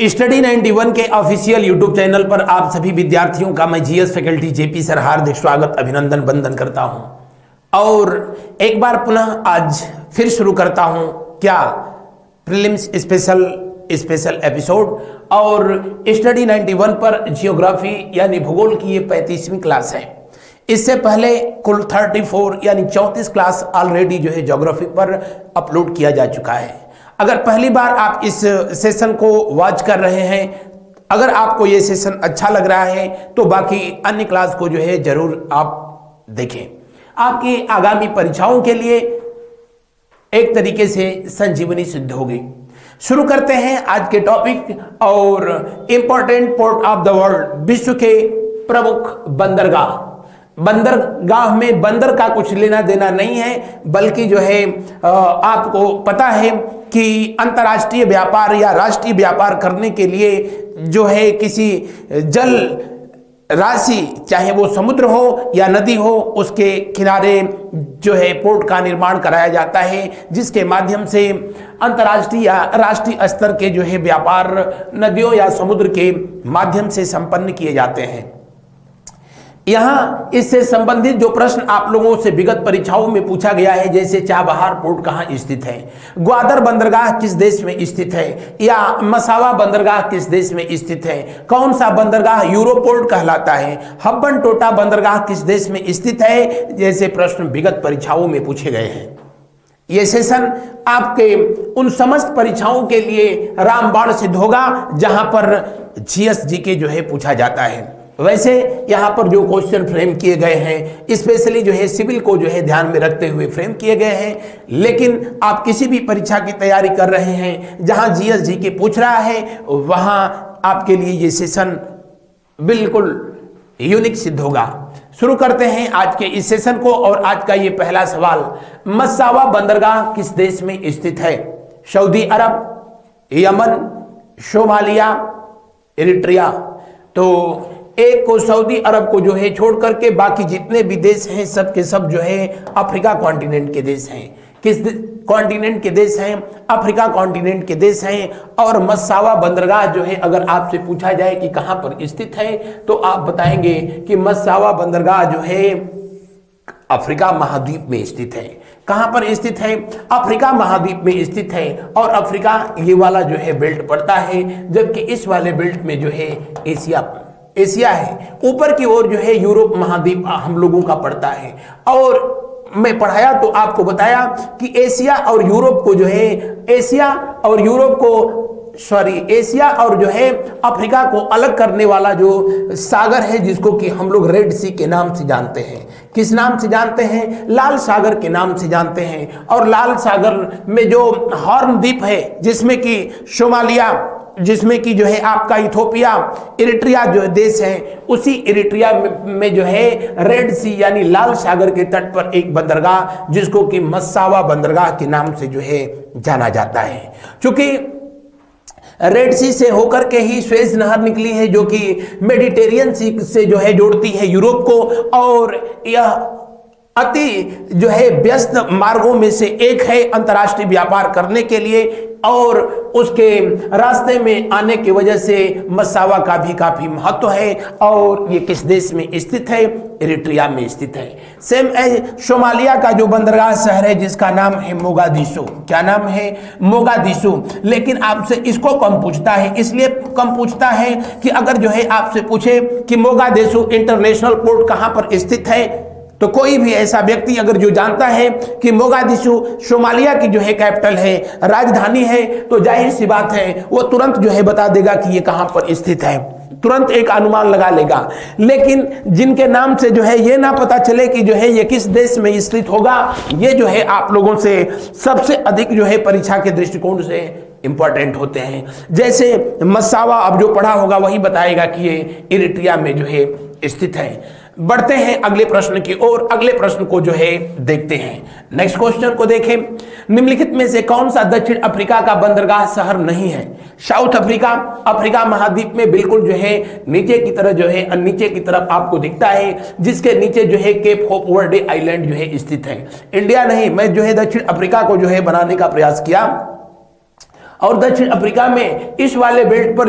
Study 91 के official YouTube channel पर आप सभी विद्यार्थियों का मैं जीएस फैकल्टी जेपी सर हार्दिक स्वागत अभिनंदन वंदन करता हूं। और एक बार पुनः आज फिर शुरू करता हूं क्या प्रीलिम्स स्पेशल एपिसोड। और स्टडी 91 पर जियोग्राफी यानी भूगोल की ये 35वीं क्लास है। इससे पहले कुल 34 यानी 34 क्लास ऑलरेडी जो है ज्योग्राफी पर अपलोड किया जा चुका है। अगर पहली बार आप इस सेशन को वॉच कर रहे हैं, अगर आपको ये सेशन अच्छा लग रहा है तो बाकी अन्य क्लास को जो है जरूर आप देखें। आपकी आगामी परीक्षाओं के लिए एक तरीके से संजीवनी सिद्ध होगी। शुरू करते हैं आज के टॉपिक। और important port of the world, विश्व के प्रमुख बंदरगाह। बंदरगाह में बंदर का कुछ लेना देना नहीं है, बल्कि जो है आपको पता है कि अंतर्राष्ट्रीय व्यापार या राष्ट्रीय व्यापार करने के लिए जो है किसी जल राशि, चाहे वो समुद्र हो या नदी हो, उसके किनारे जो है पोर्ट का निर्माण कराया जाता है, जिसके माध्यम से अंतर्राष्ट्रीय या राष्ट्रीय स्तर के जो है व्यापार नदियों या समुद्र के माध्यम से संपन्न किए जाते हैं। यहाँ इससे संबंधित जो प्रश्न आप लोगों से विगत परीक्षाओं में पूछा गया है, जैसे चाबहार पोर्ट कहाँ स्थित है, ग्वादर बंदरगाह किस देश में स्थित है, या मसावा बंदरगाह किस देश में स्थित है, कौन सा बंदरगाह यूरोपोर्ट कहलाता है, हब्बन टोटा बंदरगाह किस देश में स्थित है, जैसे प्रश्न विगत परीक्षाओं में पूछे गए हैं। ये सेशन आपके उन समस्त परीक्षाओं के लिए रामबाण सिद्ध होगा जहां पर जीएस के जो है पूछा जाता है। वैसे यहाँ पर जो क्वेश्चन फ्रेम किए गए हैं स्पेशली जो है सिविल को जो है ध्यान में रखते हुए फ्रेम किए गए हैं। लेकिन आप किसी भी परीक्षा की तैयारी कर रहे हैं जहाँ जीएस के पूछ रहा है, वहाँ आपके लिए ये सेशन बिल्कुल यूनिक सिद्ध होगा। शुरू करते हैं आज के इस सेशन को। और आज का ये पहला सवाल, मसावा बंदरगाह किस देश में स्थित है? सऊदी अरब, यमन, सोमालिया, इरिट्रिया। तो एक को सऊदी अरब को जो है छोड़ करके बाकी जितने भी देश हैं सब के सब जो है अफ्रीका कॉन्टिनेंट के देश हैं। किस कॉन्टिनेंट के देश हैं? अफ्रीका कॉन्टिनेंट के देश हैं। और मसावा बंदरगाह जो है अगर आपसे पूछा जाए कि कहां पर स्थित है, तो आप बताएंगे कि मसावा बंदरगाह जो है अफ्रीका महाद्वीप में स्थित है। कहां पर स्थित है? अफ्रीका महाद्वीप में स्थित है। और अफ्रीका ये वाला जो है बेल्ट पड़ता है, जबकि इस वाले बेल्ट में जो है एशिया है। ऊपर की ओर जो है यूरोप महाद्वीप हम लोगों का पड़ता है। और मैं पढ़ाया तो आपको बताया कि एशिया और यूरोप को जो है एशिया और जो है अफ्रीका को अलग करने वाला जो सागर है, जिसको कि हम लोग रेड सी के नाम से जानते हैं। किस नाम से जानते हैं? लाल सागर के नाम से जानते हैं। और लाल सागर में जो हॉर्न द्वीप है, जिसमें कि सोमालिया, जिसमें कि जो है आपका इथोपिया, इरिट्रिया जो देश है, उसी इरिट्रिया में जो है रेड सी यानी लाल सागर के तट पर एक बंदरगाह जिसको कि मसावा बंदरगाह के नाम से जो है जाना जाता है। क्योंकि रेड सी से होकर के ही स्वेज नहर निकली है, जो कि मेडिटेरियन सी से जो है जोड़ती है यूरोप को। और यह अति जो है व्यस्त मार्गों में से एक है अंतर्राष्ट्रीय व्यापार करने के लिए। और उसके रास्ते में आने की वजह से मसावा का भी काफी महत्व है। और ये किस देश में स्थित है? इरिट्रिया में स्थित है। सेम एज सोमालिया का जो बंदरगाह शहर है जिसका नाम है मोगादिशु। क्या नाम है? मोगादिशु। लेकिन आपसे इसको कम पूछता है, इसलिए कम पूछता है कि अगर जो है आपसे पूछे कि मोगादिशु इंटरनेशनल पोर्ट कहां पर स्थित है, तो कोई भी ऐसा व्यक्ति अगर जो जानता है कि मोगादिशु सोमालिया की जो है कैपिटल है, राजधानी है, तो जाहिर सी बात है वो तुरंत जो है बता देगा कि ये कहां पर स्थित है, तुरंत एक अनुमान लगा लेगा। लेकिन जिनके नाम से जो है ये ना पता चले कि जो है ये किस देश में स्थित होगा, ये जो है आप लोगों से सबसे अधिक जो है परीक्षा के दृष्टिकोण से इंपॉर्टेंट होते हैं। जैसे मसावा अब जो पढ़ा होगा वही बताएगा कि ये इरिट्रिया में जो है स्थित है। बढ़ते हैं अगले प्रश्न की ओर। अगले प्रश्न को जो है देखते हैं। नेक्स्ट क्वेश्चन को देखें। निम्नलिखित में से कौन सा दक्षिण अफ्रीका का बंदरगाह शहर नहीं है? साउथ अफ्रीका, अफ्रीका महाद्वीप में बिल्कुल जो है नीचे की तरफ जो है नीचे की तरफ आपको दिखता है, जिसके नीचे जो है केप होप वर्डे आइलैंड जो है स्थित है। इंडिया नहीं, मैं जो है दक्षिण अफ्रीका को जो है बनाने का प्रयास किया। और दक्षिण अफ्रीका में इस वाले बेल्ट पर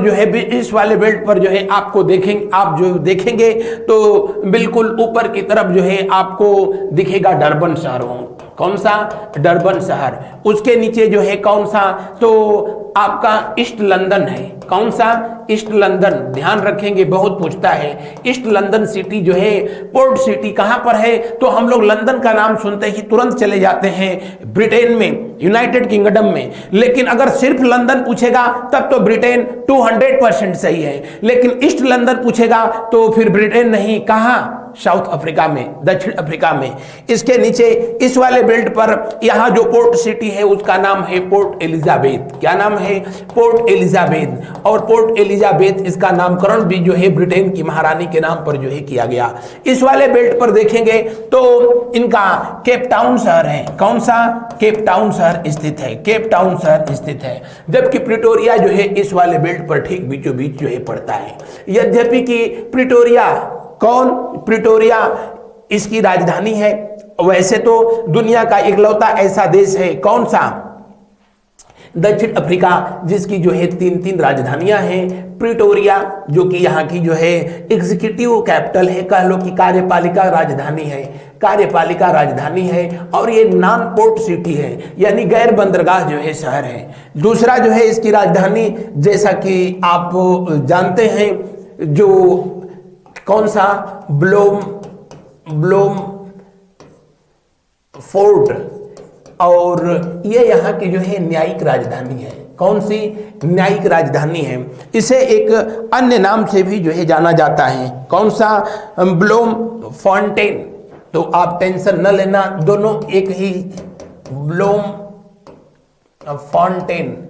जो है आपको देखेंगे तो बिल्कुल ऊपर की तरफ जो है आपको दिखेगा डरबन शहर। कौन सा? डरबन शहर। उसके नीचे जो है कौन सा? तो आपका ईस्ट लंदन है। कौन सा? East London. ध्यान रखेंगे, बहुत पूछता है। ईस्ट लंदन सिटी जो है, पोर्ट सिटी कहां पर है? तो हम लोग लंदन का नाम सुनते ही तुरंत चले जाते हैं ब्रिटेन में, यूनाइटेड किंगडम में। लेकिन अगर सिर्फ लंदन पूछेगा तब तो ब्रिटेन 200% सही है, लेकिन ईस्ट लंदन पूछेगा तो फिर ब्रिटेन नहीं। कहां? साउथ अफ्रीका में, दक्षिण अफ्रीका में। इसके नीचे इस वाले बेल्ट पर यहां जो पोर्ट सिटी है उसका नाम है पोर्ट एलिजाबेथ। क्या नाम है? Port Elizabeth. और पोर्ट एलिजाबेथ इसका नामकरण भी जो है ब्रिटेन की महारानी के नाम पर जो है किया गया। इस वाले बेल्ट पर देखेंगे तो इनका केप टाउन शहर है। कौन सा? केप टाउन शहर स्थित है। केप टाउन शहर स्थित है। जबकि प्रिटोरिया जो है इस वाले बेल्ट पर ठीक बीचों बीच जो है पड़ता है। यद्यपि कि प्रिटोरिया, कौन? प्रिटोरिया इसकी राजधानी है। वैसे तो दुनिया का इकलौता ऐसा देश है, कौन सा? दक्षिण अफ्रीका, जिसकी जो है 3 राजधानियां हैं। प्रिटोरिया जो कि यहाँ की जो है एग्जीक्यूटिव कैपिटल है, कह लो कि कार्यपालिका राजधानी है, कार्यपालिका राजधानी है। और ये नॉन पोर्ट सिटी है, यानी गैर बंदरगाह जो है शहर है। दूसरा जो है इसकी राजधानी, जैसा कि आप जानते हैं, जो कौन सा? Blom fort. और ये यहाँ की जो है न्यायिक राजधानी है। कौन सी? न्यायिक राजधानी है। इसे एक अन्य नाम से भी जो है जाना जाता है। कौन सा? Blom fountain. तो आप टेंशन न लेना, दोनों एक ही। ब्लोम फाउंटेन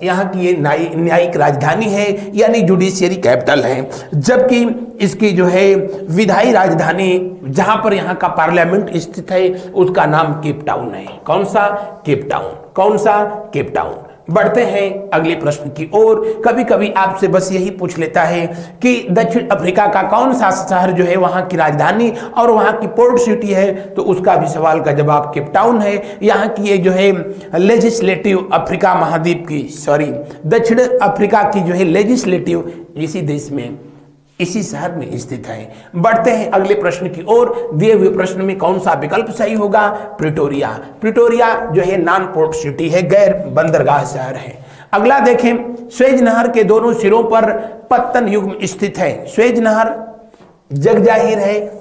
यहाँ की ये न्यायिक राजधानी है, यानी जुडिशियरी कैपिटल है। जबकि इसकी जो है विधायी राजधानी, जहां पर यहाँ का पार्लियामेंट स्थित है, उसका नाम केप टाउन है। कौन सा? Cape Town. कौन सा? Cape Town. बढ़ते हैं अगले प्रश्न की ओर। कभी कभी आपसे बस यही पूछ लेता है कि दक्षिण अफ्रीका का कौन सा शहर जो है वहां की राजधानी और वहां की पोर्ट सिटी है, तो उसका भी सवाल का जवाब केप टाउन है। यहाँ की ये जो है लेजिस्लेटिव अफ्रीका महाद्वीप की, दक्षिण अफ्रीका की जो है लेजिस्लेटिव इसी देश में, इसी शहर में स्थित है। बढ़ते हैं अगले प्रश्न की ओर। दिए हुए प्रश्न में कौन सा विकल्प सही होगा? प्रिटोरिया। प्रिटोरिया जो है नॉन पोर्ट सिटी है, गैर बंदरगाह शहर है। अगला देखें, स्वेज नहर के दोनों सिरों पर पत्तन युग्म स्थित है। स्वेज नहर जग जाहिर है,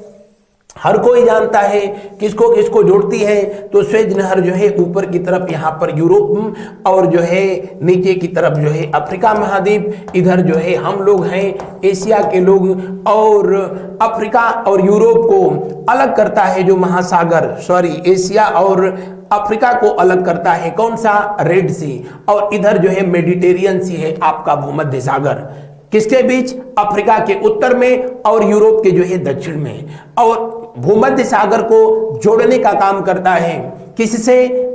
हर कोई जानता है, किसको किसको जोड़ती है? तो स्वेज नहर जो है ऊपर की तरफ यहाँ पर यूरोप और जो है नीचे की तरफ जो है अफ्रीका महाद्वीप। इधर जो है हम लोग हैं एशिया के लोग, और अफ्रीका और यूरोप को अलग करता है जो महासागर, एशिया और अफ्रीका को अलग करता है कौन सा? रेड सी। और इधर जो है मेडिटेरियन सी है आपका भूमध्य सागर। किसके बीच? अफ्रीका के उत्तर में और यूरोप के जो है दक्षिण में। और भूमध्य सागर को जोड़ने का काम करता है किससे?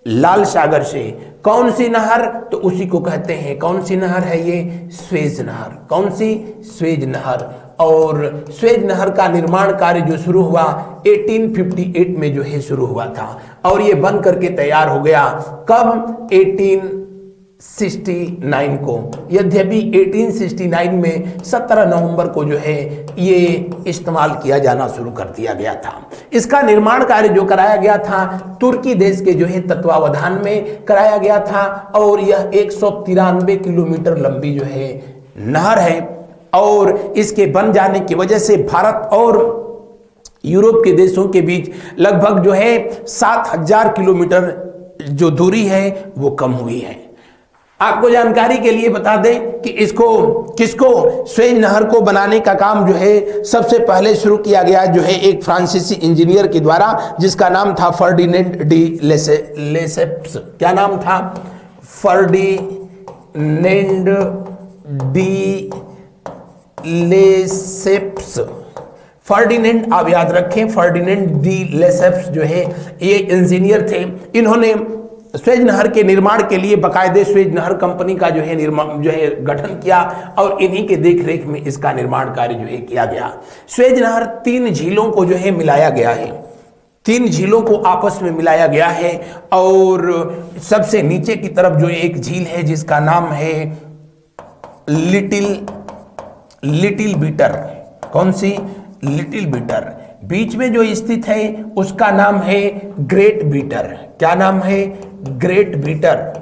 लाल सागर से। कौन सी नहर? तो उसी को कहते हैं, कौन सी नहर है ये? स्वेज नहर। कौन सी? स्वेज नहर। और स्वेज नहर का निर्माण कार्य जो शुरू हुआ 1858 में जो है शुरू हुआ था, और ये बन करके तैयार हो गया कब? 1869 को। यद्यपि 1869 में 17 नवंबर को जो है ये इस्तेमाल किया जाना शुरू कर दिया गया था। इसका निर्माण कार्य जो कराया गया था तुर्की देश के जो है तत्वावधान में कराया गया था, और यह 193 किलोमीटर लंबी जो है नहर है। और इसके बन जाने की वजह से भारत और यूरोप के देशों के बीच लगभग जो है 7000 किलोमीटर जो दूरी है वो कम हुई है। आपको जानकारी के लिए बता दें कि किसको स्वेज नहर को बनाने का काम जो है सबसे पहले शुरू किया गया जो है एक फ्रांसीसी इंजीनियर के द्वारा, जिसका नाम था फर्डिनेंड डी लेसेप्स। क्या नाम था? Ferdinand de Lesseps. फर्डिनेंड आप याद रखें, फर्डिनेंड डी लेसेप्स जो है ये इंजीनियर थे। इन्होंने स्वेज नहर के निर्माण के लिए बाकायदे स्वेज नहर कंपनी का जो है गठन किया, और इन्हीं के देखरेख में इसका निर्माण कार्य जो है किया गया। स्वेज नहर 3 झीलों को जो है मिलाया गया है। 3 झीलों को आपस में मिलाया गया है। और सबसे नीचे की तरफ जो एक झील है जिसका नाम है लिटिल बीटर। कौन सी? Little beater. बीच में जो स्थित है उसका नाम है ग्रेट बीटर। क्या नाम है? Great beater.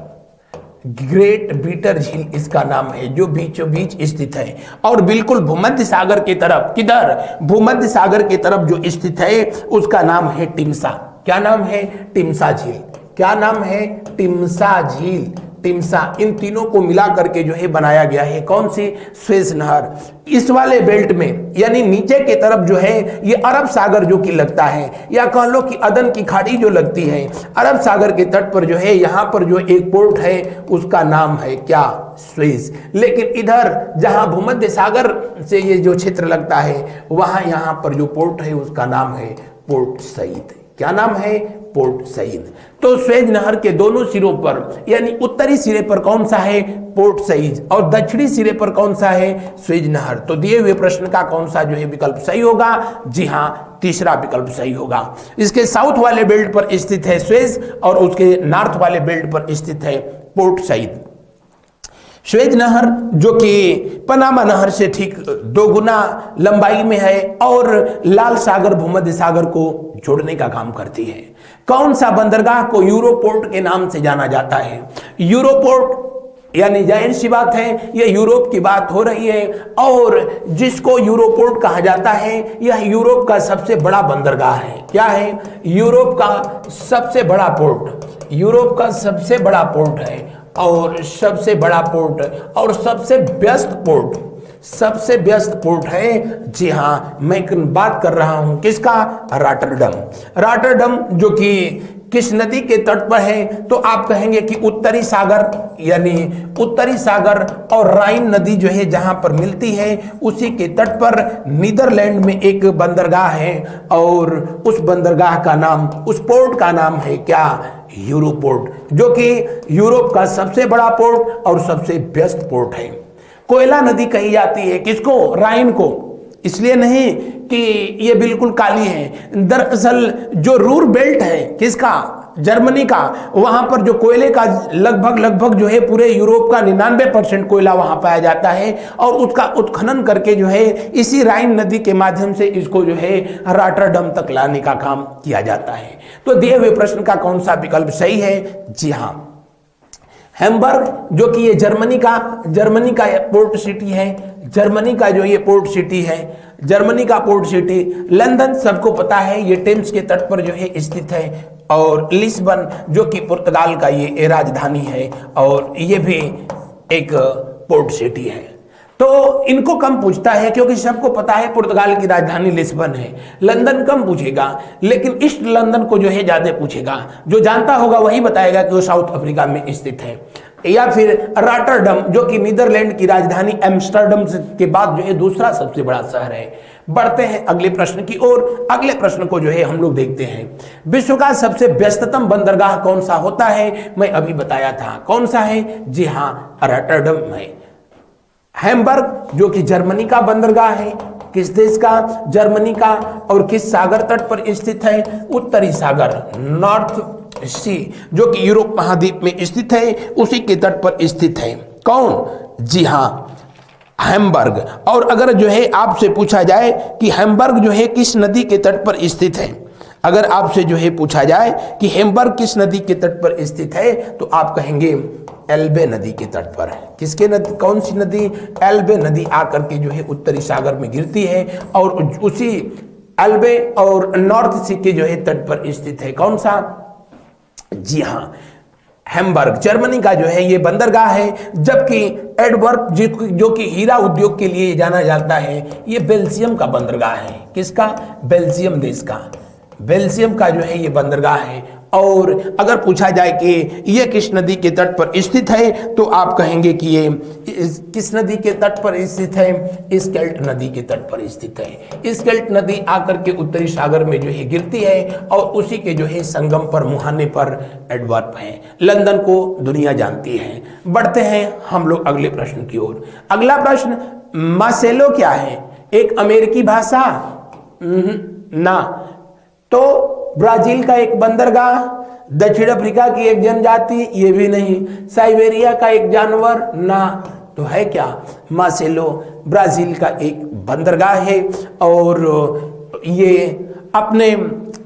ग्रेट बीटर झील इसका नाम है, जो बीचों बीच स्थित है और बिल्कुल भूमध्य सागर की तरफ, किधर? भूमध्य सागर की तरफ जो स्थित है उसका नाम है टिमसा। क्या नाम है? टिमसा झील। क्या नाम है? टिमसा झील। टिमसा। इन तीनों को मिला करके जो है बनाया गया है कौन सी? स्वेज नहर। इस वाले बेल्ट में यानी नीचे की तरफ जो है ये अरब सागर जो कि लगता है, या कह लो कि अदन की खाड़ी जो लगती है, अरब सागर के तट पर जो है यहाँ पर जो एक पोर्ट है उसका नाम है क्या? स्वेज। लेकिन इधर जहां भूमध्य सागर से ये जो क्षेत्र लगता है वहां यहाँ पर जो पोर्ट है उसका नाम है पोर्ट सईद। क्या नाम है? Port Said. तो स्वेज नहर के दोनों सिरों पर यानी उत्तरी सिरे पर कौन सा है? Port Said. और दक्षिणी सिरे पर कौन सा है? स्वेज नहर। तो दिए हुए प्रश्न का कौन सा जो है विकल्प सही होगा? जी हां, तीसरा विकल्प सही होगा। इसके साउथ वाले बेल्ट पर स्थित है स्वेज और उसके नॉर्थ वाले बेल्ट पर स्थित है पोर्ट सईद। स्वेज नहर जो कि पनामा नहर से ठीक 2 गुना लंबाई में है और लाल सागर भूमध्य सागर को जोड़ने का काम करती है। कौन सा बंदरगाह को यूरोपोर्ट के नाम से जाना जाता है? यूरोपोर्ट यानी जाहिर सी बात है ये यूरोप की बात हो रही है और जिसको यूरोपोर्ट कहा जाता है यह यूरोप का सबसे बड़ा बंदरगाह है। क्या है? यूरोप का सबसे बड़ा पोर्ट। यूरोप का सबसे बड़ा पोर्ट है और सबसे बड़ा पोर्ट और सबसे व्यस्त पोर्ट, सबसे व्यस्त पोर्ट है। जी हां, मैं बात कर रहा हूं किसका? रॉटरडम। रॉटरडम जो कि किस नदी के तट पर है? तो आप कहेंगे कि उत्तरी सागर, यानी उत्तरी सागर और राइन नदी जो है जहां पर मिलती है उसी के तट पर नीदरलैंड में एक बंदरगाह है और उस बंदरगाह का नाम, उस पोर्ट का नाम है क्या? यूरोपोर्ट, जो कि यूरोप का सबसे बड़ा पोर्ट और सबसे व्यस्त पोर्ट है। कोयला नदी कही जाती है किसको? राइन को। इसलिए नहीं कि ये बिल्कुल काली है, दरअसल जो रूर बेल्ट है किसका? जर्मनी का, वहां पर जो कोयले का लगभग जो है पूरे यूरोप का 99% कोयला वहां पाया जाता है और उसका उत्खनन करके जो है इसी राइन नदी के माध्यम से इसको जो है रॉटरडम तक लाने का काम किया जाता है। तो दिए हुए प्रश्न का कौन सा विकल्प सही है? जी हां, हैम्बर्ग जो कि ये जर्मनी का पोर्ट सिटी है। जर्मनी का जो ये पोर्ट सिटी है, जर्मनी का पोर्ट सिटी। लंदन सबको पता है ये टेम्स के तट पर जो है स्थित है और लिस्बन जो कि पुर्तगाल का ये राजधानी है और ये भी एक पोर्ट सिटी है। तो इनको कम पूछता है क्योंकि सबको पता है पुर्तगाल की राजधानी लिस्बन है। लंदन कम पूछेगा लेकिन ईस्ट लंदन को जो है ज्यादा पूछेगा। जो जानता होगा वही बताएगा कि वो साउथ अफ्रीका में स्थित है। या फिर रॉटरडम जो कि नीदरलैंड की राजधानी एम्स्टर्डम के बाद जो है दूसरा सबसे बड़ा शहर है। बढ़ते हैं अगले प्रश्न की ओर। अगले प्रश्न को जो है हम लोग देखते हैं, विश्व का सबसे व्यस्ततम बंदरगाह कौन सा होता है? मैं अभी बताया था कौन सा है। जी हां, रॉटरडम है। हैम्बर्ग जो कि जर्मनी का बंदरगाह है, किस देश का? जर्मनी का। और किस सागर तट पर स्थित है? उत्तरी सागर, नॉर्थ सी, जो कि यूरोप महाद्वीप में स्थित है, उसी के तट पर स्थित है। कौन? जी हां, हैम्बर्ग। और अगर जो है आपसे पूछा जाए कि हैम्बर्ग जो है किस नदी के तट पर स्थित है, अगर आपसे जो है पूछा जाए कि हैम्बर्ग किस नदी के तट पर स्थित है तो आप कहेंगे एल्बे नदी के तट पर है। किसके नदी? कौन सी नदी? एल्बे नदी आकर के जो है उत्तरी सागर में गिरती है और उसी एल्बे और नॉर्थ सी के जो है तट पर स्थित है। कौन सा? जी हां, हैम्बर्ग। जर्मनी का जो है ये बंदरगाह है, जबकि एडवर्प जो कि हीरा उद्योग के लिए जाना जाता है ये बेल्जियम का बंदरगाह है। किसका? बेल्जियम देश का। बेल्जियम का जो है ये बंदरगाह है। और अगर पूछा जाए कि ये किस नदी के तट पर स्थित है तो आप कहेंगे कि ये किस नदी के तट पर स्थित है? स्केल्ट नदी के तट पर स्थित है। स्केल्ट नदी आकर के उत्तरी सागर में जो है गिरती है और उसी के जो है संगम पर, मुहाने पर एडवर्प है। लंदन को दुनिया जानती है। बढ़ते हैं हम लोग अगले प्रश्न की ओर। अगला प्रश्न, मार्सेलो क्या है? एक अमेरिकी भाषा? ना। तो ब्राजील का एक बंदरगाह, दक्षिण अफ्रीका की एक जनजाति, ये भी नहीं, साइबेरिया का एक जानवर, ना, तो है क्या, मार्सेलो ब्राजील का एक बंदरगाह है और ये अपने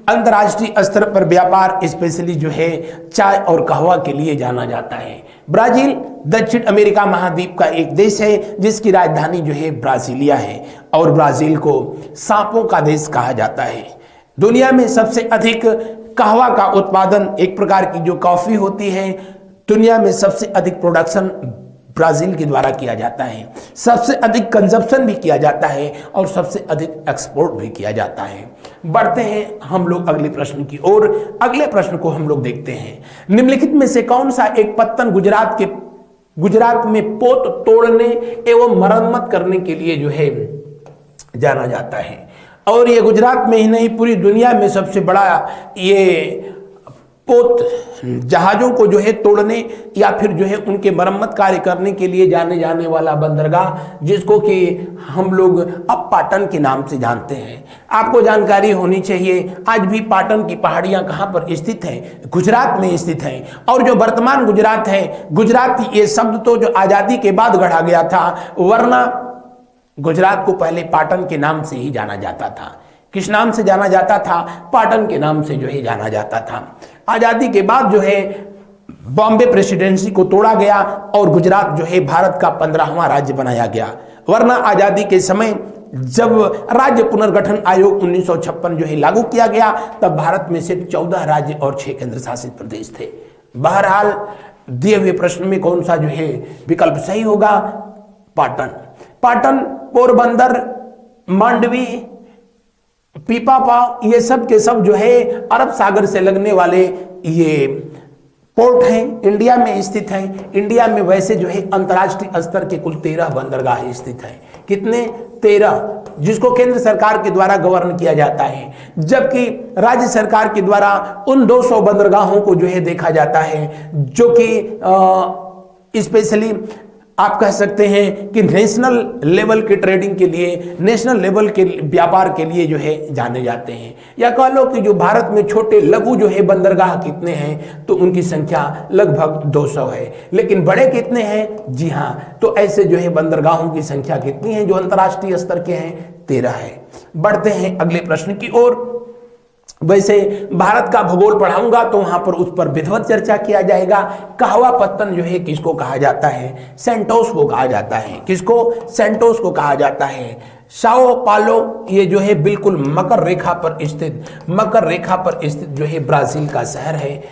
अंतर्राष्ट्रीय स्तर पर व्यापार स्पेशली जो है चाय और कहवा के लिए जाना जाता है। ब्राजील दक्षिण अमेरिका महाद्वीप का एक देश है जिसकी राजधानी जो है ब्राजीलिया है और ब्राजील को सांपों का देश कहा जाता है। दुनिया में सबसे अधिक कहवा का उत्पादन, एक प्रकार की जो कॉफी होती है, दुनिया में सबसे अधिक प्रोडक्शन ब्राजील के द्वारा किया जाता है, सबसे अधिक कंजप्शन भी किया जाता है और सबसे अधिक एक्सपोर्ट भी किया जाता है। बढ़ते हैं हम लोग अगले प्रश्न की ओर। अगले प्रश्न को हम लोग देखते हैं, निम्नलिखित में से कौन सा एक पत्तन गुजरात में पोत तोड़ने एवं मरम्मत करने के लिए जो है जाना जाता है, और ये गुजरात में ही नहीं पूरी दुनिया में सबसे बड़ा ये पोत जहाजों को जो है तोड़ने या फिर जो है उनके मरम्मत कार्य करने के लिए जाने वाला बंदरगाह, जिसको कि हम लोग अब पाटन के नाम से जानते हैं। आपको जानकारी होनी चाहिए आज भी पाटन की पहाड़ियां कहां पर स्थित हैं, गुजरात में स्थित हैं। और जो वर्तमान गुजरात है, गुजरात ये शब्द तो जो आजादी के बाद गढ़ा गया था, वरना गुजरात को पहले पाटन के नाम से ही जाना जाता था। किस नाम से जाना जाता था? पाटन के नाम से जो है जाना जाता था। आजादी के बाद जो है बॉम्बे प्रेसिडेंसी को तोड़ा गया और गुजरात जो है भारत का 15वां राज्य बनाया गया, वरना आजादी के समय जब राज्य पुनर्गठन आयोग 1956 जो है लागू किया गया, तब भारत में सिर्फ 14 राज्य और 6 केंद्र शासित प्रदेश थे। बहरहाल दिए हुए प्रश्न में कौन सा जो है विकल्प सही होगा? पाटन, पोरबंदर, मांडवी, पीपापाव, ये सब के सब जो है अरब सागर से लगने वाले ये पोर्ट हैं, इंडिया में स्थित हैं। इंडिया में वैसे जो है अंतर्राष्ट्रीय स्तर के कुल 13 बंदरगाह स्थित हैं। कितने? 13, जिसको केंद्र सरकार के द्वारा गवर्न किया जाता है, जबकि राज्य सरकार के द्वारा उन 200 बंदरगाहों को जो है देखा जाता है जो कि स्पेशली आप कह सकते हैं कि नेशनल लेवल के ट्रेडिंग के लिए, नेशनल लेवल के व्यापार के लिए जो है जाने जाते हैं। या कह लो कि जो भारत में छोटे लघु जो है बंदरगाह कितने हैं, तो उनकी संख्या लगभग 200 है। लेकिन बड़े कितने हैं? जी हाँ, तो ऐसे जो है बंदरगाहों की संख्या कितनी है जो अंतर्राष्ट्रीय स्तर के हैं? 13 है। बढ़ते हैं अगले प्रश्न की ओर। वैसे भारत का भूगोल पढ़ाऊंगा तो वहां पर उस पर विधिवत चर्चा किया जाएगा। कहवा पत्तन जो है किसको कहा जाता है? सेंटोस को कहा जाता है। किसको? सेंटोस को कहा जाता है। साओ पालो ये जो है बिल्कुल मकर रेखा पर स्थित जो है ब्राजील का शहर है,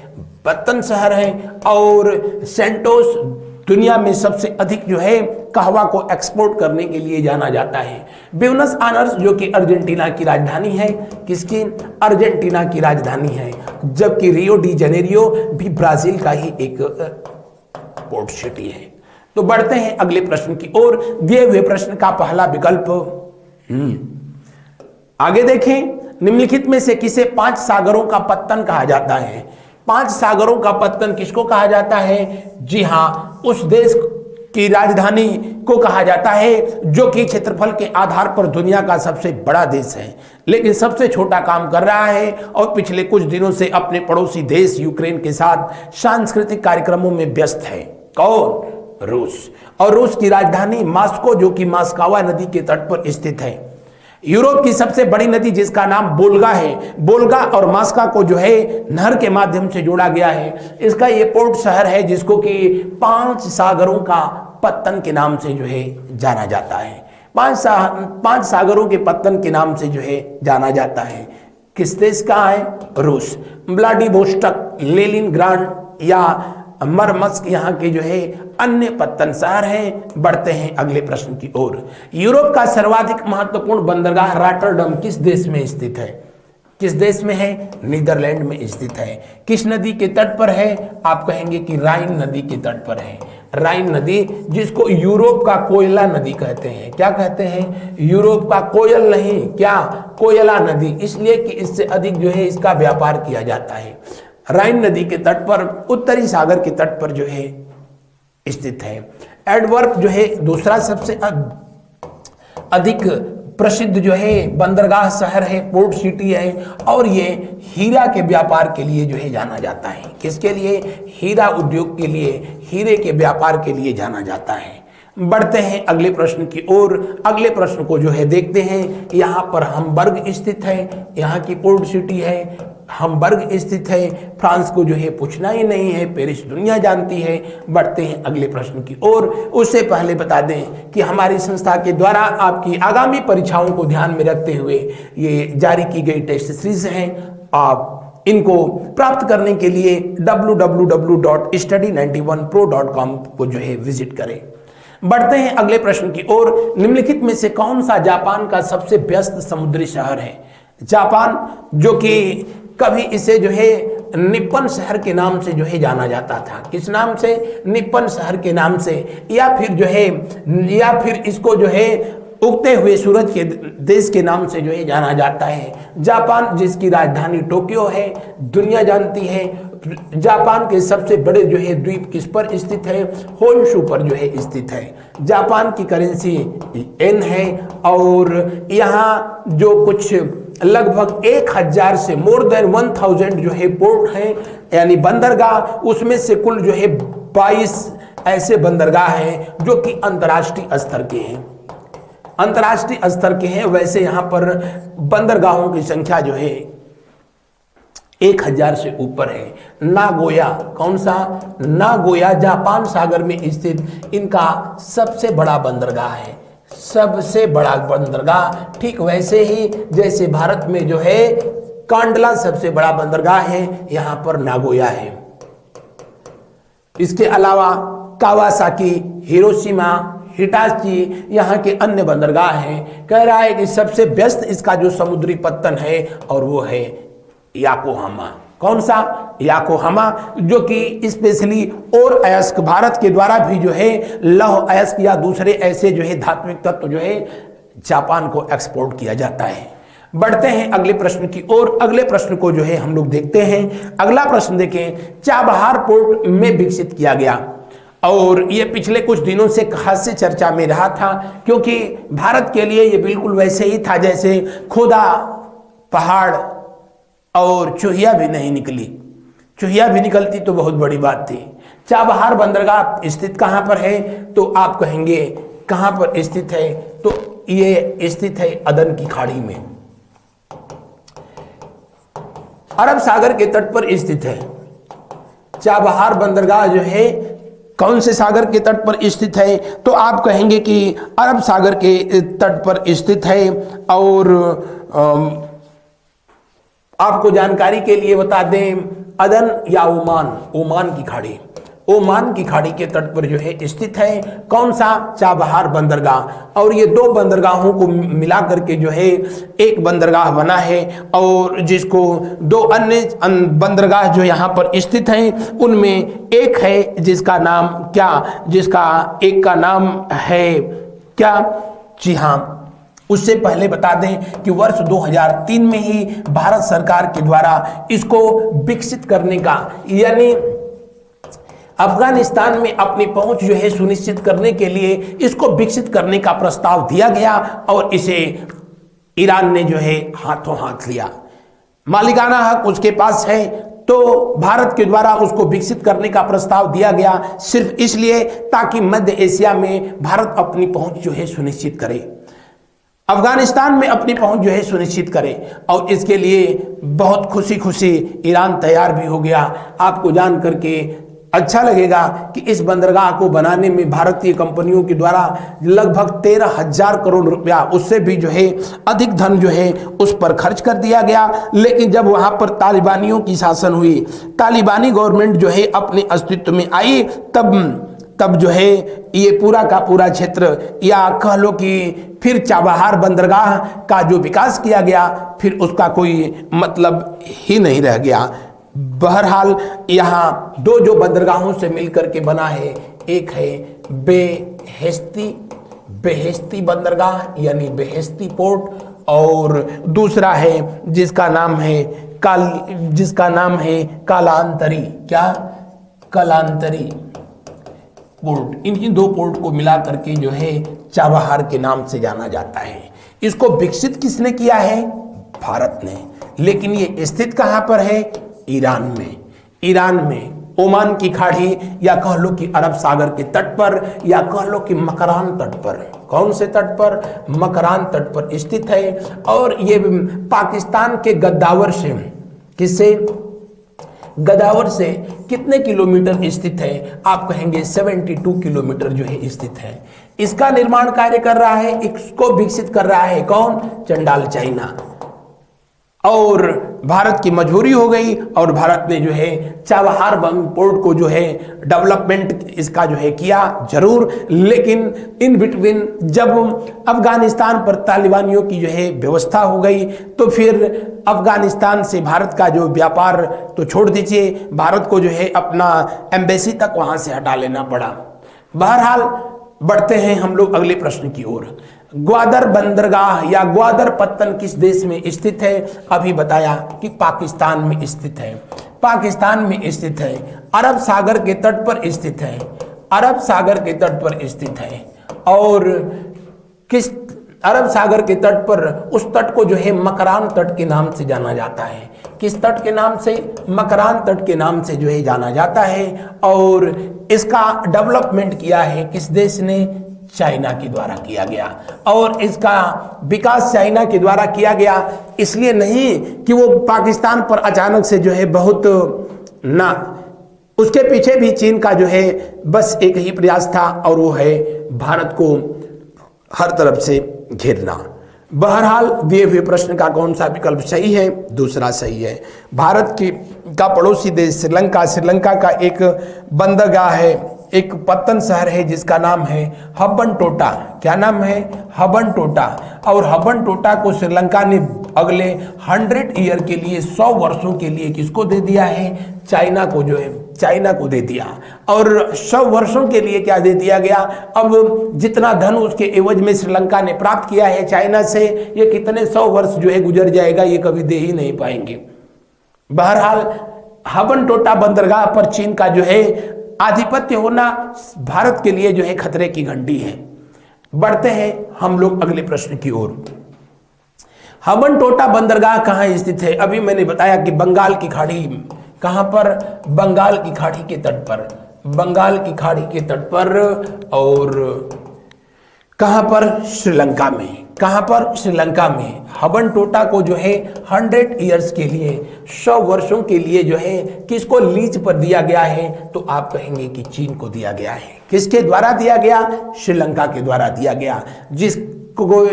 पत्तन शहर है। और सेंटोस दुनिया में सबसे अधिक जो है कहवा को एक्सपोर्ट करने के लिए जाना जाता है। ब्यूनस आयर्स जो कि अर्जेंटीना की राजधानी है, किसकी? अर्जेंटीना की राजधानी है। जबकि रियो डी जेनेरियो भी ब्राजील का ही एक पोर्ट सिटी है। तो बढ़ते हैं अगले प्रश्न की ओर। दिए हुए प्रश्न का पहला विकल्प आगे देखें, निम्नलिखित में से किसे 5 सागरों का पत्तन कहा जाता है? 5 सागरों का पत्तन किसको कहा जाता है? जी हां, उस देश की राजधानी को कहा जाता है जो कि क्षेत्रफल के आधार पर दुनिया का सबसे बड़ा देश है, लेकिन सबसे छोटा काम कर रहा है और पिछले कुछ दिनों से अपने पड़ोसी देश यूक्रेन के साथ सांस्कृतिक कार्यक्रमों में व्यस्त है। कौन? रूस। और रूस की राजधानी मॉस्को जो कि मॉस्कोवा नदी के तट पर स्थित है। यूरोप की सबसे बड़ी नदी जिसका नाम बोल्गा है, बोल्गा और मॉस्को को जो है नहर के माध्यम से जोड़ा गया है। इसका ये पोर्ट शहर है जिसको कि 5 सागरों का पत्तन के नाम से जो है जाना जाता है। 5 सागरों के पत्तन के नाम से जो है जाना जाता है। किस देश का है? रूस। व्लादिवोस्टोक, लेनिनग्राड या मरमस्क यहाँ के जो है अन्य पत्तन शहर हैं। बढ़ते हैं अगले प्रश्न की ओर। यूरोप का सर्वाधिक महत्वपूर्ण बंदरगाह रॉटरडम किस देश में स्थित है? किस देश में है? नीदरलैंड में स्थित है। किस नदी के तट पर है? आप कहेंगे कि राइन नदी के तट पर है। राइन नदी जिसको यूरोप का कोयला नदी कहते हैं। क्या कहते हैं? यूरोप का कोयल नहीं, क्या? कोयला नदी, इसलिए कि इससे अधिक जो है इसका व्यापार किया जाता है। राइन नदी के तट पर, उत्तरी सागर के तट पर जो है स्थित है। एडवर्प जो है दूसरा सबसे अधिक प्रसिद्ध जो है बंदरगाह शहर है, पोर्ट सिटी है, और ये हीरा के व्यापार के लिए जो है जाना जाता है। किसके लिए? हीरा उद्योग के लिए, हीरे के व्यापार के लिए जाना जाता है। बढ़ते हैं अगले प्रश्न की ओर। अगले प्रश्न को जो है देखते हैं। यहाँ पर हमबर्ग स्थित है, यहाँ की पोर्ट सिटी है, हमबर्ग स्थित है। फ्रांस को जो है पूछना ही नहीं है, पेरिस दुनिया जानती है। बढ़ते हैं अगले प्रश्न की ओर। उससे पहले बता दें कि हमारी संस्था के द्वारा आपकी आगामी परीक्षाओं को ध्यान में रखते हुए ये जारी की गई टेस्ट सीरीज हैं। आप इनको प्राप्त करने के लिए www.study91pro.com को जो है विजिट करें। बढ़ते हैं अगले प्रश्न की ओर। निम्नलिखित में से कौन सा जापान का सबसे व्यस्त समुद्री शहर है? जापान, जो कि कभी इसे जो है निप्पन शहर के नाम से जो है जाना जाता था। किस नाम से? निप्पन शहर के नाम से, या फिर जो है, या फिर इसको जो है उगते हुए सूरज के देश के नाम से जो है जाना जाता है। जापान, जिसकी राजधानी टोक्यो है, दुनिया जानती है। जापान के सबसे बड़े जो है द्वीप किस पर स्थित है? होन्शू पर जो है स्थित है। जापान की करेंसी येन है, और यहाँ जो कुछ लगभग 1000 से मोर देन 1000 जो है पोर्ट हैं, यानी बंदरगाह, उसमें से कुल जो है 22 ऐसे बंदरगाह हैं जो कि अंतर्राष्ट्रीय स्तर के हैं, अंतर्राष्ट्रीय स्तर के हैं। वैसे यहाँ पर बंदरगाहों की संख्या जो है 1000 से ऊपर है। नागोया, कौन सा? नागोया जापान सागर में स्थित इनका सबसे बड़ा बंदरगाह है, सबसे बड़ा बंदरगाह। ठीक वैसे ही जैसे भारत में जो है कांडला सबसे बड़ा बंदरगाह है, यहां पर नागोया है। इसके अलावा कावासाकी, हिरोशिमा, हिटाची यहाँ के अन्य बंदरगाह हैं। कह रहा है कि सबसे व्यस्त इसका जो समुद्री पत्तन है और वो है याकोहामा। कौन सा? याकोहामा, जो कि स्पेशली और अयस्क, भारत के द्वारा भी जो है लौह अयस्क या दूसरे ऐसे जो है धात्विक तत्व जो है जापान को एक्सपोर्ट किया जाता है। बढ़ते हैं अगले प्रश्न की ओर। अगले प्रश्न को जो है हम लोग देखते हैं। अगला प्रश्न देखें। चाबहार पोर्ट में विकसित किया गया, और ये पिछले कुछ दिनों से खास चर्चा में रहा था, क्योंकि भारत के लिए ये बिल्कुल वैसे ही था जैसे खुदा पहाड़ और चूहिया भी नहीं निकली। चूहिया भी निकलती तो बहुत बड़ी बात थी। चाबहार बंदरगाह स्थित कहाँ पर है? तो आप कहेंगे कहाँ पर स्थित है? तो ये स्थित है अदन की खाड़ी में, अरब सागर के तट पर स्थित है। चाबहार बंदरगाह जो है कौन से सागर के तट पर स्थित है? तो आप कहेंगे कि अरब सागर के तट पर स्थित है। और आपको जानकारी के लिए बता दें, अदन या ओमान, ओमान की खाड़ी, ओमान की खाड़ी के तट पर जो है स्थित है। कौन सा? चाबहार बंदरगाह। और ये दो बंदरगाहों को मिला करके जो है एक बंदरगाह बना है, और जिसको दो अन्य बंदरगाह जो यहाँ पर स्थित हैं उनमें एक है जिसका नाम क्या? जिसका एक का नाम है क्या? जी हाँ, उससे पहले बता दें कि वर्ष 2003 में ही भारत सरकार के द्वारा इसको विकसित करने का, यानी अफगानिस्तान में अपनी पहुंच जो है सुनिश्चित करने के लिए इसको विकसित करने का प्रस्ताव दिया गया, और इसे ईरान ने जो है हाथों हाथ लिया। मालिकाना हक उसके पास है, तो भारत के द्वारा उसको विकसित करने का प्रस्ताव दिया गया सिर्फ इसलिए ताकि मध्य एशिया में भारत अपनी पहुंच जो है सुनिश्चित करे, अफगानिस्तान में अपनी पहुंच जो है सुनिश्चित करे। और इसके लिए बहुत खुशी खुशी ईरान तैयार भी हो गया। आपको जान करके अच्छा लगेगा कि इस बंदरगाह को बनाने में भारतीय कंपनियों के द्वारा लगभग 13,000 करोड़ रुपया, उससे भी जो है अधिक धन जो है उस पर खर्च कर दिया गया। लेकिन जब वहां पर तालिबानियों की शासन हुई, तालिबानी गवर्नमेंट जो है अपने अस्तित्व में आई, तब जो है ये पूरा का पूरा क्षेत्र, या कह लो कि फिर चाबहार बंदरगाह का जो विकास किया गया फिर उसका कोई मतलब ही नहीं रह गया। बहरहाल यहाँ दो जो बंदरगाहों से मिलकर के बना है, एक है बेहेस्ती बंदरगाह यानी बेहेस्ती पोर्ट, और दूसरा है जिसका नाम है कालांतरी, क्या? कालांतरी पोर्ट। इन्हीं दो पोर्ट को मिला करके जो है चाबहार के नाम से जाना जाता है। इसको विकसित किसने किया है? भारत ने। लेकिन ये स्थित कहां पर है? ईरान में। ईरान में ओमान की खाड़ी, या कह लो कि अरब सागर के तट पर, या कह लो कि मकरान तट पर। कौन से तट पर? मकरान तट पर स्थित है। और ये पाकिस्तान के गद्दावर से, किससे? गद्दावर से कितने किलोमीटर स्थित है? आप कहेंगे 72 किलोमीटर जो है स्थित है। इसका निर्माण कार्य कर रहा है, इसको विकसित कर रहा है कौन? चंडाल चाइना। और भारत की मजबूरी हो गई और भारत ने जो है चाबहार बंग पोर्ट को जो है डेवलपमेंट इसका जो है किया जरूर, लेकिन इन बिटवीन जब अफगानिस्तान पर तालिबानियों की जो है व्यवस्था हो गई तो फिर अफगानिस्तान से भारत का जो व्यापार तो छोड़ दीजिए, भारत को जो है अपना एम्बेसी तक वहां से हटा लेना पड़ा। बहरहाल बढ़ते हैं हम लोग अगले प्रश्न की ओर। ग्वादर बंदरगाह या ग्वादर पत्तन किस देश में स्थित है? अभी बताया कि पाकिस्तान में स्थित है। पाकिस्तान में स्थित है, अरब सागर के तट पर स्थित है। अरब सागर के तट पर स्थित है। और किस अरब सागर के तट पर? उस तट को जो है मकरान तट के नाम से जाना जाता है। किस तट के नाम से? मकरान तट के नाम से जो है जाना जाता है। और इसका डेवलपमेंट किया है किस देश ने? चाइना के द्वारा किया गया। और इसका विकास चाइना के द्वारा किया गया, इसलिए नहीं कि वो पाकिस्तान पर अचानक से जो है बहुत ना, उसके पीछे भी चीन का जो है बस एक ही प्रयास था और वो है भारत को हर तरफ से घेरना। बहरहाल दिए हुए प्रश्न का कौन सा विकल्प सही है? दूसरा सही है। भारत का पड़ोसी देश श्रीलंका, श्रीलंका का एक बंदरगाह है, एक पत्तन शहर है जिसका नाम है हबनटोटा। क्या नाम है? हबनटोटा। और हबनटोटा को श्रीलंका ने अगले 100 ईयर के लिए, 100 वर्षों के लिए किसको दे दिया है? चाइना को जो है, चाइना को दे दिया। और 100 वर्षों के लिए क्या दे दिया गया? अब जितना धन उसके एवज में श्रीलंका ने प्राप्त किया है चाइना से, ये कितने 100 वर्ष जो है गुजर जाएगा, ये कभी दे ही नहीं पाएंगे। बहरहाल हबनटोटा बंदरगाह पर चीन का जो है आधिपत्य होना भारत के लिए जो है खतरे की घंटी है। बढ़ते हैं हम लोग अगले प्रश्न की ओर। हबनटोटा बंदरगाह कहाँ स्थित है? अभी मैंने बताया कि बंगाल की खाड़ी। कहां पर? बंगाल की खाड़ी के तट पर। बंगाल की खाड़ी के तट पर। और कहां पर? श्रीलंका में। कहां पर? श्रीलंका में। हबनटोटा को जो है 100 ईयर्स के लिए, 100 वर्षों के लिए जो है किसको लीज पर दिया गया है? तो आप कहेंगे कि चीन को दिया गया है। किसके द्वारा दिया गया? श्रीलंका के द्वारा दिया गया, जिसको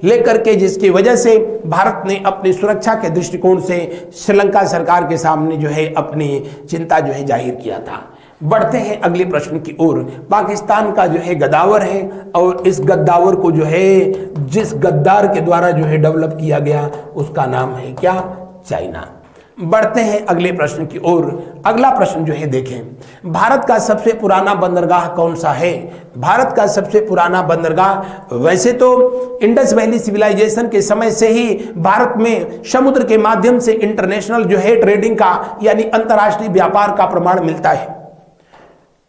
लेकर के, जिसकी वजह से भारत ने अपनी सुरक्षा के दृष्टिकोण से श्रीलंका सरकार के सामने जो है अपनी चिंता जो है जाहिर किया था। बढ़ते हैं अगले प्रश्न की ओर। पाकिस्तान का जो है गद्दावर है और इस गद्दावर को जो है, जिस गद्दार के द्वारा जो है डेवलप किया गया, उसका नाम है क्या? चाइना। बढ़ते हैं अगले प्रश्न की ओर। अगला प्रश्न जो है देखें, भारत का सबसे पुराना बंदरगाह कौन सा है? भारत का सबसे पुराना बंदरगाह, वैसे तो इंडस वैली सिविलाइजेशन के समय से ही भारत में समुद्र के माध्यम से इंटरनेशनल जो है ट्रेडिंग का, यानी अंतर्राष्ट्रीय व्यापार का प्रमाण मिलता है।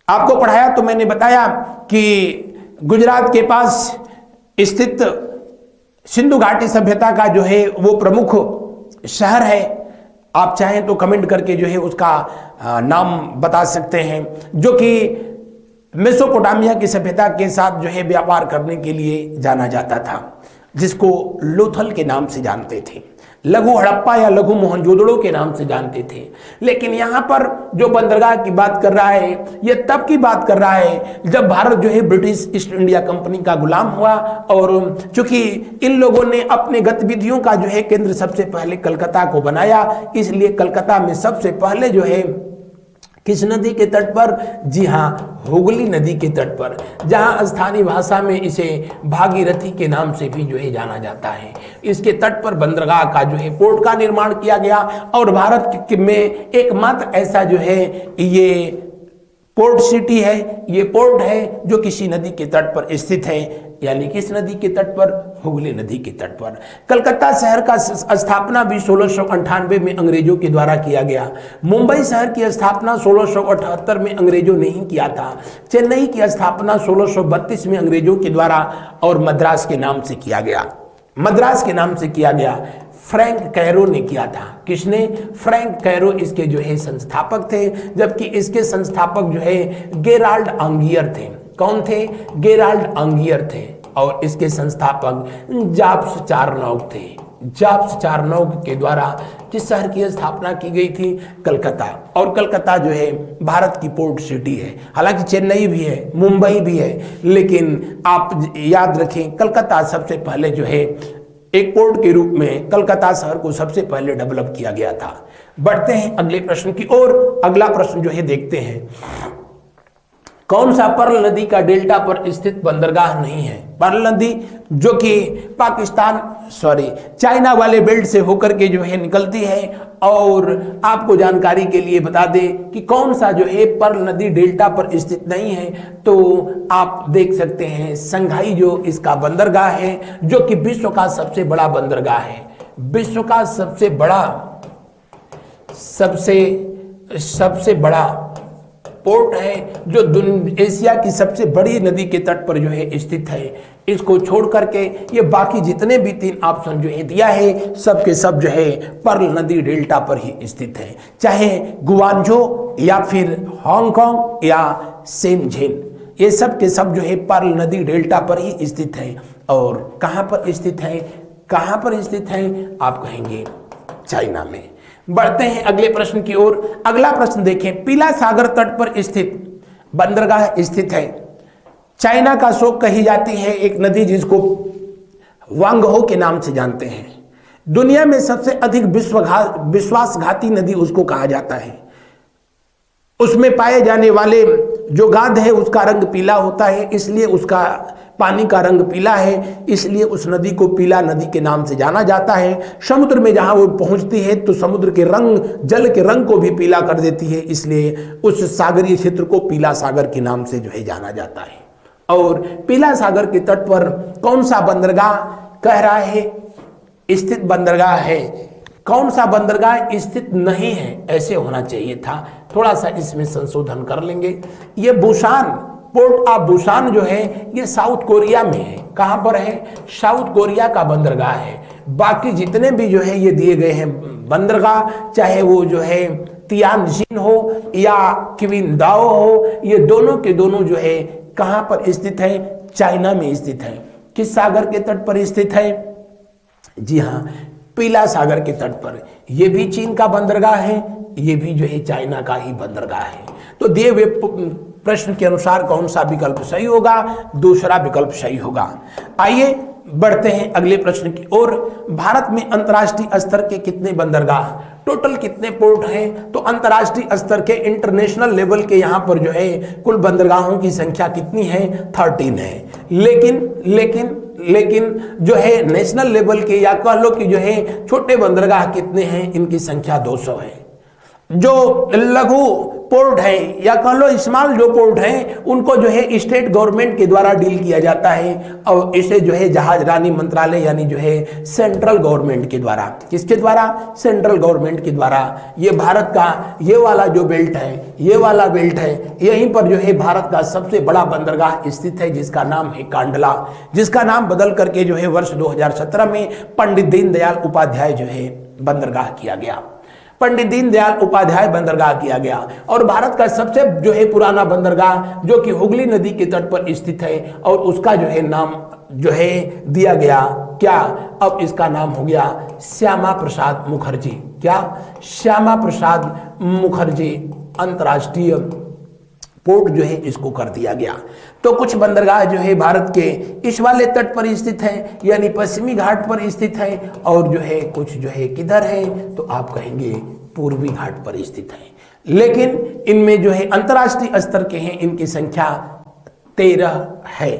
आपको पढ़ाया तो मैंने बताया कि गुजरात के पास स्थित सिंधु घाटी सभ्यता का जो है वो प्रमुख शहर है। आप चाहें तो कमेंट करके जो है उसका नाम बता सकते हैं, जो कि मेसोपोटामिया की सभ्यता के साथ जो है व्यापार करने के लिए जाना जाता था, जिसको लोथल के नाम से जानते थे, लघु हड़प्पा या लघु मोहनजोदड़ो के नाम से जानते थे। लेकिन यहाँ पर जो बंदरगाह की बात कर रहा है, यह तब की बात कर रहा है जब भारत जो है ब्रिटिश ईस्ट इंडिया कंपनी का गुलाम हुआ। और चूंकि इन लोगों ने अपने गतिविधियों का जो है केंद्र सबसे पहले कलकत्ता को बनाया, इसलिए कलकत्ता में सबसे पहले जो है किस नदी के तट पर? जी हाँ, हुगली नदी के तट पर, जहां स्थानीय भाषा में इसे भागीरथी के नाम से भी जो है जाना जाता है। इसके तट पर बंदरगाह का जो है पोर्ट का निर्माण किया गया और भारत में एकमात्र ऐसा जो है ये पोर्ट सिटी है, ये पोर्ट है जो किसी नदी के तट पर स्थित है, यानी किस नदी के तट पर? हुगली नदी के तट पर। कलकत्ता शहर का स्थापना भी 1698 में अंग्रेजों के द्वारा किया गया। मुंबई शहर की स्थापना 1678 में अंग्रेजों ने ही किया था। चेन्नई की स्थापना 1632 में अंग्रेजों के द्वारा और मद्रास के नाम से किया गया। मद्रास के नाम से किया गया। फ्रैंक कैरो ने किया था। किसने? फ्रैंक कैरो इसके जो है संस्थापक थे, जबकि इसके संस्थापक जो है गेराल्ड आंगियर थे। कौन थे? गेराल्ड आंगियर थे। और इसके संस्थापक जाब्स चारनॉग थे। जाब्स चारनॉग के द्वारा किस शहर की स्थापना की गई थी? कलकत्ता। और कलकत्ता जो है भारत की पोर्ट सिटी है। हालांकि चेन्नई भी है, मुंबई भी है, लेकिन आप याद रखें कलकत्ता सबसे पहले जो है एक पोर्ट के रूप में कलकत्ता शहर को सबसे पहले डेवलप किया गया था। बढ़ते हैं अगले प्रश्न की ओर। अगला प्रश्न जो है देखते हैं, कौन सा पर्ल नदी का डेल्टा पर स्थित बंदरगाह नहीं है? पर्ल नदी जो कि चाइना वाले बेल्ट से होकर के जो है निकलती है। और आपको जानकारी के लिए बता दें कि कौन सा जो है पर्ल नदी डेल्टा पर स्थित नहीं है, तो आप देख सकते हैं संघाई जो इसका बंदरगाह है, जो कि विश्व का सबसे बड़ा बंदरगाह है। विश्व का सबसे बड़ा पोर्ट है, जो एशिया की सबसे बड़ी नदी के तट पर जो है स्थित है। इसको छोड़ करके ये बाकी जितने भी 3 ऑप्शन जो है दिया है, सब के सब जो है पर्ल नदी डेल्टा पर ही स्थित है। चाहे गुआंझो या फिर हांगकांग या शेनझेन, ये सब के सब जो है पर्ल नदी डेल्टा पर ही स्थित है। और कहां पर स्थित है? कहां पर स्थित है? आप कहेंगे चाइना में। बढ़ते हैं अगले प्रश्न की ओर। अगला प्रश्न देखें, पीला सागर तट पर स्थित बंदरगाह स्थित है। चाइना का शोक कही जाती है एक नदी जिसको वांगहो के नाम से जानते हैं। दुनिया में सबसे अधिक विश्वासघाती नदी उसको कहा जाता है। उसमें पाए जाने वाले जो गाद है उसका रंग पीला होता है, इसलिए उसका पानी का रंग पीला है, इसलिए उस नदी को पीला नदी के नाम से जाना जाता है। समुद्र में जहां वो पहुंचती है तो समुद्र के रंग, जल के रंग को भी पीला कर देती है, इसलिए उस सागरीय क्षेत्र को पीला सागर के नाम से जो है जाना जाता है। और पीला सागर के तट पर कौन सा बंदरगाह कह रहा है स्थित बंदरगाह है? कौन सा बंदरगाह स्थित नहीं है? ऐसे होना चाहिए था। थोड़ा सा इसमें संशोधन कर लेंगे। ये बुसान, पोर्ट ऑफ बुसान जो है ये साउथ कोरिया में है। कहां पर है? साउथ कोरिया का बंदरगाह है। बाकी जितने भी जो है ये दिए गए हैं बंदरगाह, चाहे वो जो है तियानजिन हो या क्विंदाओ हो, ये दोनों के दोनों जो है कहां पर स्थित है? चाइना में स्थित है। किस सागर के तट पर स्थित है? जी हां, पीला सागर के तट पर। यह भी चीन का बंदरगाह है, यह भी जो है चाइना का ही बंदरगाह है। तो दिए हुए प्रश्न के अनुसार कौन सा विकल्प सही होगा? दूसरा विकल्प सही होगा। आइए बढ़ते हैं अगले प्रश्न की ओर। भारत में अंतर्राष्ट्रीय स्तर के कितने बंदरगाह, टोटल कितने पोर्ट हैं? तो अंतर्राष्ट्रीय स्तर के, इंटरनेशनल लेवल के यहाँ पर जो है कुल बंदरगाहों की संख्या कितनी है? 13 है। लेकिन जो है नेशनल लेवल के या कह लो कि जो है छोटे बंदरगाह कितने हैं? इनकी संख्या 200 है। जो लघु पोर्ट है या कह लो स्मॉल जो पोर्ट हैं, उनको जो है स्टेट गवर्नमेंट के द्वारा डील किया जाता है और इसे जो है जहाज रानी मंत्रालय यानी जो है सेंट्रल गवर्नमेंट के द्वारा, किसके द्वारा? सेंट्रल गवर्नमेंट के द्वारा। ये भारत का ये वाला जो बेल्ट है, ये वाला बेल्ट है, यहीं पर जो है भारत का सबसे बड़ा बंदरगाह स्थित है, जिसका नाम है कांडला, जिसका नाम बदल करके जो है वर्ष 2017 में पंडित दीनदयाल उपाध्याय जो है बंदरगाह किया गया। पंडित दीनदयाल उपाध्याय बंदरगाह किया गया। और भारत का सबसे जो है पुराना बंदरगाह जो कि हुगली नदी के तट पर स्थित है और उसका जो है नाम जो है दिया गया क्या? अब इसका नाम हो गया श्यामा प्रसाद मुखर्जी। क्या? श्यामा प्रसाद मुखर्जी अंतर्राष्ट्रीय पोर्ट जो है इसको कर दिया गया। तो कुछ बंदरगाह जो है भारत के इस वाले तट पर स्थित है यानी पश्चिमी घाट पर स्थित है, और जो है कुछ जो है किधर है? तो आप कहेंगे पूर्वी घाट पर स्थित है। लेकिन इनमें जो है अंतर्राष्ट्रीय स्तर के हैं, इनकी संख्या 13 है।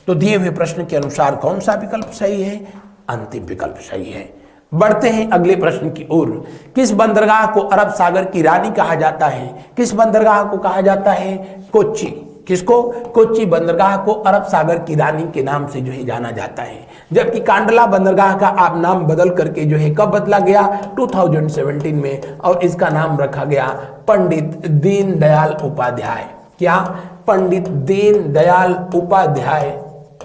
तो दिए हुए प्रश्न के अनुसार कौन सा विकल्प सही है? अंतिम विकल्प सही है। बढ़ते हैं अगले प्रश्न की ओर। किस बंदरगाह को अरब सागर की रानी कहा जाता है? किस बंदरगाह को कहा जाता है? कोच्चि। किसको? कोच्चि बंदरगाह को अरब सागर की रानी के नाम से जो है जाना जाता है। जबकि कांडला बंदरगाह का आप नाम बदल करके जो है कब बदला गया? 2017 में, और इसका नाम रखा गया पंडित दीनदयाल उपाध्याय। क्या? पंडित दीनदयाल उपाध्याय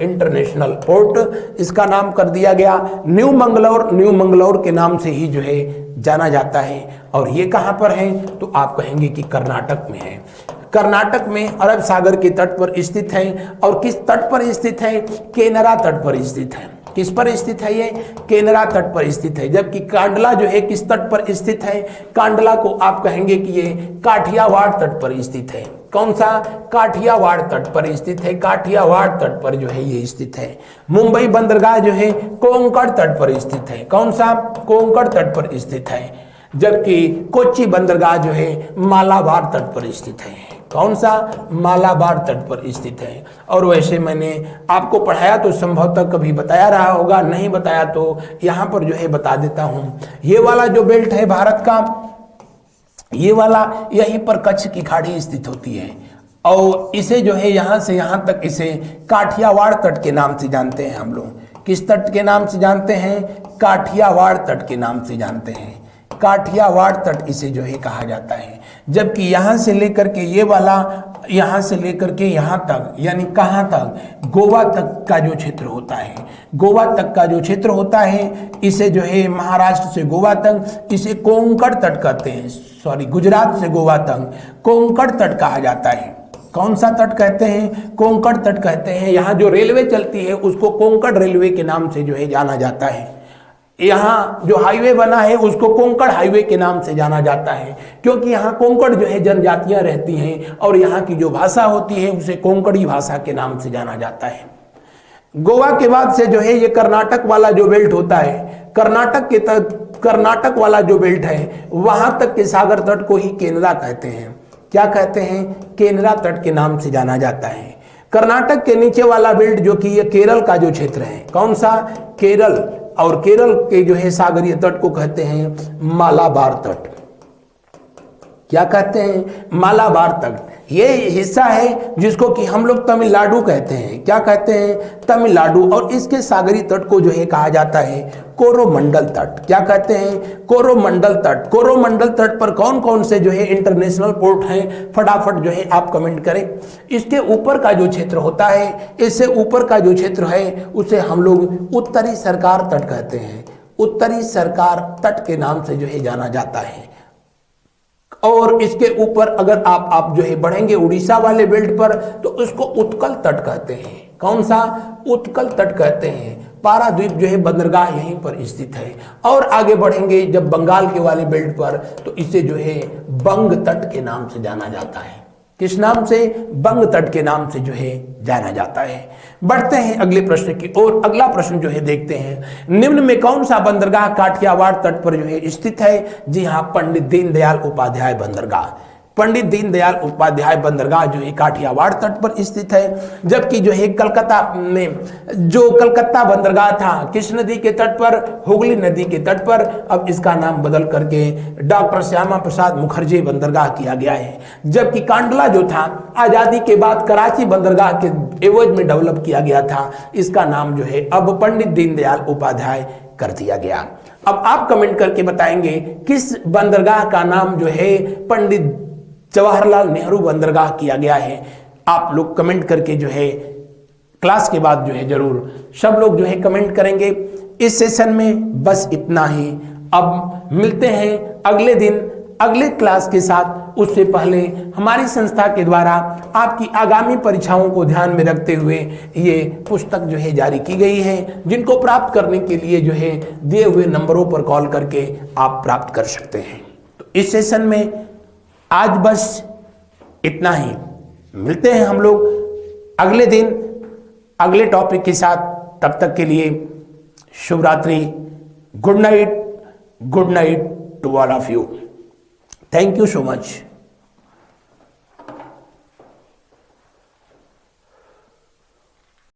इंटरनेशनल पोर्ट इसका नाम कर दिया गया। न्यू मंगलौर के नाम से ही जो है जाना जाता है। और ये कहाँ पर है, तो आप कहेंगे कि कर्नाटक में है। कर्नाटक में अरब सागर के तट पर स्थित है। और किस तट पर स्थित है, केनरा तट पर स्थित है। किस पर स्थित है, ये केनरा तट पर स्थित है। जबकि कांडला जो है किस तट पर स्थित है, कांडला को आप कहेंगे कि ये काठियावाड़ तट पर स्थित है। कौन सा, काठियावाड़ तट पर स्थित है। काठियावाड़ तट पर जो है ये स्थित है। मुंबई बंदरगाह जो है कोंकण तट पर स्थित है। कौन सा, कोंकण तट पर स्थित है। जबकि कोच्चि बंदरगाह जो है मालाबार तट पर स्थित है। कौन सा, मालाबार तट पर स्थित है। और वैसे मैंने आपको पढ़ाया तो संभवतः कभी बताया रहा होगा, नहीं बताया तो यहाँ पर जो है बता देता हूँ। ये वाला जो बेल्ट है भारत का, ये वाला यहीं पर कच्छ की खाड़ी स्थित होती है। और इसे जो है यहाँ से यहाँ तक इसे काठियावाड़ तट के नाम से जानते हैं हम लोग। किस तट के नाम से जानते हैं, काठियावाड़ तट के नाम से जानते हैं। काठियावाड़ तट इसे जो है कहा जाता है। जबकि यहाँ से लेकर के ये वाला, यहाँ से लेकर के यहाँ तक, यानी कहाँ तक, गोवा तक का जो क्षेत्र होता है, गोवा तक का जो क्षेत्र होता है, इसे जो है महाराष्ट्र से गोवा तक इसे कोंकण तट कहते हैं। सॉरी, गुजरात से गोवा तक कोंकण तट कहा जाता है। कौन सा तट कहते हैं, कोंकण तट कहते हैं। यहाँ जो रेलवे चलती है उसको कोंकण रेलवे के नाम से जो है जाना जाता है। यहाँ जो हाईवे बना है उसको कोंकण हाईवे के नाम से जाना जाता है, क्योंकि यहाँ कोंकण जो है जनजातियां रहती हैं और यहाँ की जो भाषा होती है उसे कोंकणी भाषा के नाम से जाना जाता है। गोवा के बाद से जो है ये कर्नाटक वाला जो बेल्ट होता है, कर्नाटक वाला जो बेल्ट है वहां तक के सागर तट को ही केनरा कहते हैं। क्या कहते हैं, केनरा तट के नाम से जाना जाता है। कर्नाटक के नीचे वाला बेल्ट जो कि ये केरल का जो क्षेत्र है, कौन सा, केरल, और केरल के जो है सागरीय तट को कहते हैं मालाबार तट। क्या कहते हैं, मालाबार तट। ये हिस्सा है जिसको कि हम लोग तमिलनाडु कहते हैं। क्या कहते हैं, तमिलनाडु। और इसके सागरीय तट को जो है कहा जाता है कोरोमंडल तट। क्या कहते हैं, कोरोमंडल तट। कोरोमंडल तट पर कौन कौन से जो है इंटरनेशनल पोर्ट हैं, फटाफट जो है आप कमेंट करें। इसके ऊपर का जो क्षेत्र होता है, इससे ऊपर का जो क्षेत्र है उसे हम लोग उत्तरी सरकार तट कहते हैं। उत्तरी सरकार तट के नाम से जो है जाना जाता है। और इसके ऊपर अगर आप जो है बढ़ेंगे उड़ीसा वाले बेल्ट पर तो उसको उत्कल तट कहते हैं। कौन सा, उत्कल तट कहते हैं। पारादीप जो है बंदरगाह यहीं पर स्थित है। और आगे बढ़ेंगे जब बंगाल के वाले बेल्ट पर तो इसे जो है बंग तट के नाम से जाना जाता है। किस नाम से, बंग तट के नाम से जो है जाना जाता है। बढ़ते हैं अगले प्रश्न की ओर। अगला प्रश्न जो है देखते हैं, निम्न में कौन सा बंदरगाह काठियावाड़ तट पर जो है स्थित है। जी हाँ, पंडित दीनदयाल उपाध्याय बंदरगाह। पंडित दीनदयाल उपाध्याय बंदरगाह जो है काठियावाड़ तट पर स्थित है। जबकि जो है कलकत्ता में जो कलकत्ता बंदरगाह था किस नदी के तट पर, हुगली नदी के तट पर। अब इसका नाम बदल करके डॉक्टर श्यामा प्रसाद मुखर्जी बंदरगाह किया गया है। जबकि कांडला जो था आजादी के बाद कराची बंदरगाह के एवज में डेवलप किया गया था। इसका नाम जो है अब पंडित दीनदयाल उपाध्याय कर दिया गया। अब आप कमेंट करके बताएंगे किस बंदरगाह का नाम जो है पंडित जवाहरलाल नेहरू बंदरगाह किया गया है। आप लोग कमेंट करके जो है क्लास के बाद जो है जरूर सब लोग जो है कमेंट करेंगे। इस सेशन में बस इतना ही। अब मिलते हैं अगले दिन अगले क्लास के साथ। उससे पहले हमारी संस्था के द्वारा आपकी आगामी परीक्षाओं को ध्यान में रखते हुए ये पुस्तक जो है जारी की गई है, जिनको प्राप्त करने के लिए जो है दिए हुए नंबरों पर कॉल करके आप प्राप्त कर सकते हैं। तो इस सेशन में आज बस इतना ही। मिलते हैं हम लोग अगले दिन अगले टॉपिक के साथ। तब तक के लिए शुभ रात्रि, good night to all of you. Thank you so much.